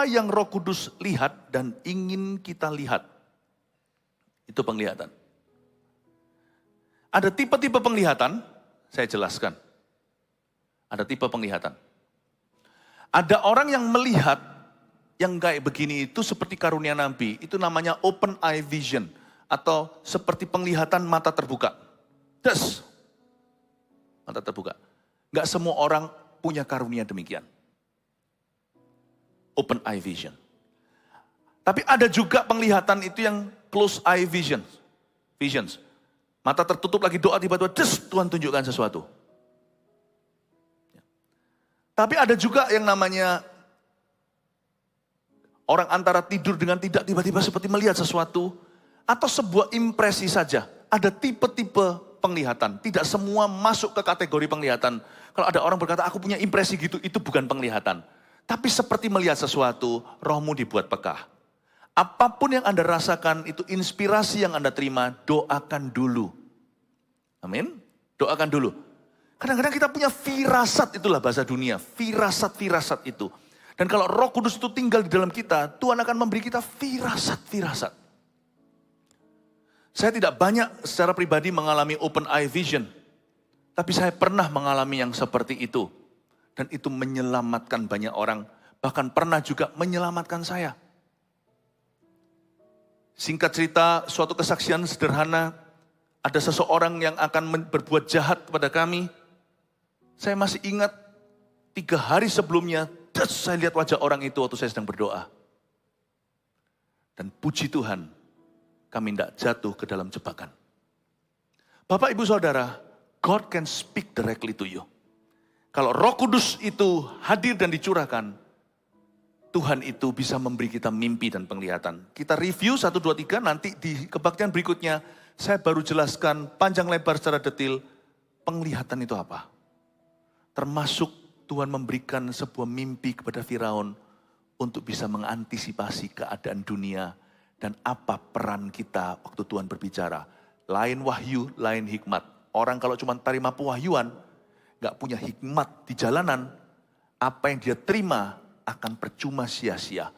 yang Roh Kudus lihat dan ingin kita lihat. Itu penglihatan. Ada tipe-tipe penglihatan, saya jelaskan. Ada tipe penglihatan. Ada orang yang melihat yang kayak begini itu seperti karunia Nabi. Itu namanya open eye vision. Atau seperti penglihatan mata terbuka. Mata terbuka. Gak semua orang punya karunia demikian. Open eye vision. Tapi ada juga penglihatan itu yang close eye visions. Mata tertutup lagi doa tiba-tiba Tuhan tunjukkan sesuatu. Tapi ada juga yang namanya orang antara tidur dengan tidak tiba-tiba seperti melihat sesuatu atau sebuah impresi saja. Ada tipe-tipe penglihatan. Tidak semua masuk ke kategori penglihatan. Kalau ada orang berkata, aku punya impresi gitu, itu bukan penglihatan. Tapi seperti melihat sesuatu, rohmu dibuat peka. Apapun yang Anda rasakan, itu inspirasi yang Anda terima, doakan dulu. Amin. Doakan dulu. Kadang-kadang kita punya firasat, itulah bahasa dunia. Firasat-firasat itu. Dan kalau Roh Kudus itu tinggal di dalam kita, Tuhan akan memberi kita firasat-firasat. Saya tidak banyak secara pribadi mengalami open eye vision. Tapi saya pernah mengalami yang seperti itu. Dan itu menyelamatkan banyak orang. Bahkan pernah juga menyelamatkan saya. Singkat cerita, suatu kesaksian sederhana. Ada seseorang yang akan berbuat jahat kepada kami. Saya masih ingat 3 hari sebelumnya, saya lihat wajah orang itu waktu saya sedang berdoa. Dan puji Tuhan, kami tidak jatuh ke dalam jebakan. Bapak, Ibu, Saudara, God can speak directly to you. Kalau Roh Kudus itu hadir dan dicurahkan, Tuhan itu bisa memberi kita mimpi dan penglihatan. Kita review 1, 2, 3, nanti di kebaktian berikutnya, saya baru jelaskan panjang lebar secara detail, penglihatan itu apa. Termasuk Tuhan memberikan sebuah mimpi kepada Firaun untuk bisa mengantisipasi keadaan dunia dan apa peran kita waktu Tuhan berbicara. Lain wahyu, lain hikmat. Orang kalau cuma terima pewahyuan, gak punya hikmat di jalanan, apa yang dia terima akan percuma sia-sia.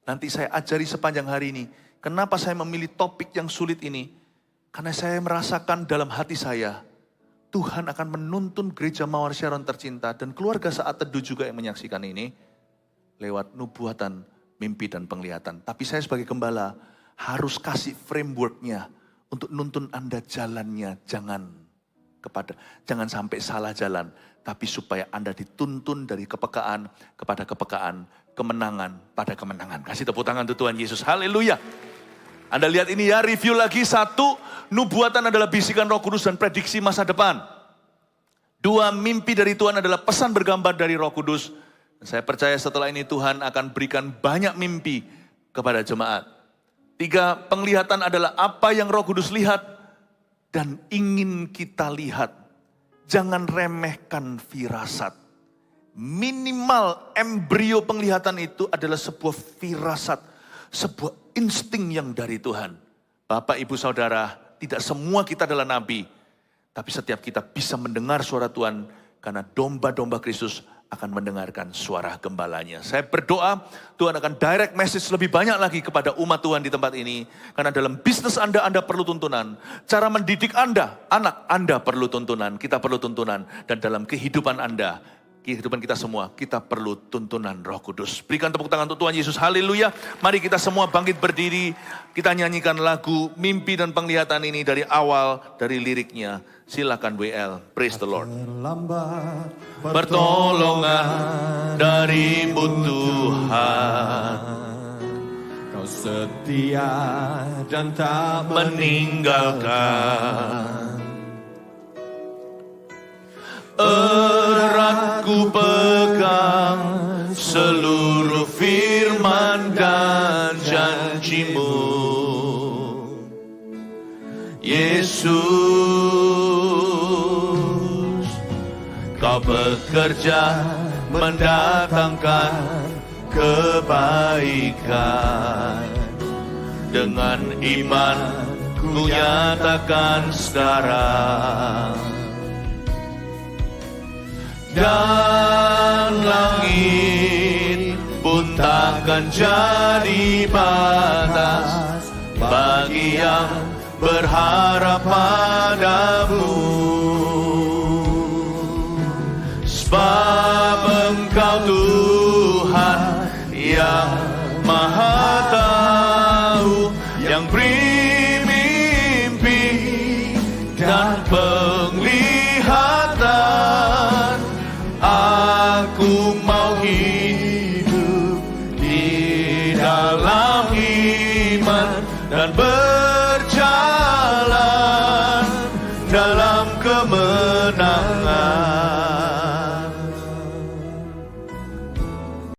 Nanti saya ajari sepanjang hari ini, kenapa saya memilih topik yang sulit ini. Karena saya merasakan dalam hati saya, Tuhan akan menuntun gereja Mawar Sharon tercinta dan keluarga Saat Teduh juga yang menyaksikan ini lewat nubuatan, mimpi dan penglihatan. Tapi saya sebagai gembala harus kasih frameworknya untuk nuntun Anda jalannya. Jangan sampai salah jalan, tapi supaya Anda dituntun dari kepekaan kepada kepekaan, kemenangan pada kemenangan. Kasih tepuk tangan untuk Tuhan Yesus. Haleluya. Anda lihat ini ya, review lagi. 1, nubuatan adalah bisikan Roh Kudus dan prediksi masa depan. 2, mimpi dari Tuhan adalah pesan bergambar dari Roh Kudus. Saya percaya setelah ini Tuhan akan berikan banyak mimpi kepada jemaat. 3, penglihatan adalah apa yang Roh Kudus lihat dan ingin kita lihat. Jangan remehkan firasat. Minimal embrio penglihatan itu adalah sebuah firasat, sebuah insting yang dari Tuhan. Bapak, Ibu, Saudara, tidak semua kita adalah nabi. Tapi setiap kita bisa mendengar suara Tuhan. Karena domba-domba Kristus akan mendengarkan suara gembalanya. Saya berdoa Tuhan akan direct message lebih banyak lagi kepada umat Tuhan di tempat ini. Karena dalam bisnis Anda perlu tuntunan. Cara mendidik Anda, anak Anda perlu tuntunan. Kita perlu tuntunan. Dan dalam kehidupan Anda, kehidupan kita semua, kita perlu tuntunan Roh Kudus. Berikan tepuk tangan untuk Tuhan Yesus. Haleluya. Mari kita semua bangkit berdiri. Kita nyanyikan lagu mimpi dan penglihatan ini dari awal, dari liriknya. Silakan WL. Praise the Lord. Pertolongan darimu Tuhan. Kau setia dan tak meninggalkan. Erat ku pegang seluruh firman dan janjimu, Yesus. Kau bekerja mendatangkan kebaikan. Dengan iman ku nyatakan sekarang. Dan langit pun takkan jadi batas bagi yang berharap padamu. Sebab Engkau Tuhan yang Maha Tahu, yang beri mimpi dan penglihatan. Aku mau hidup di dalam iman dan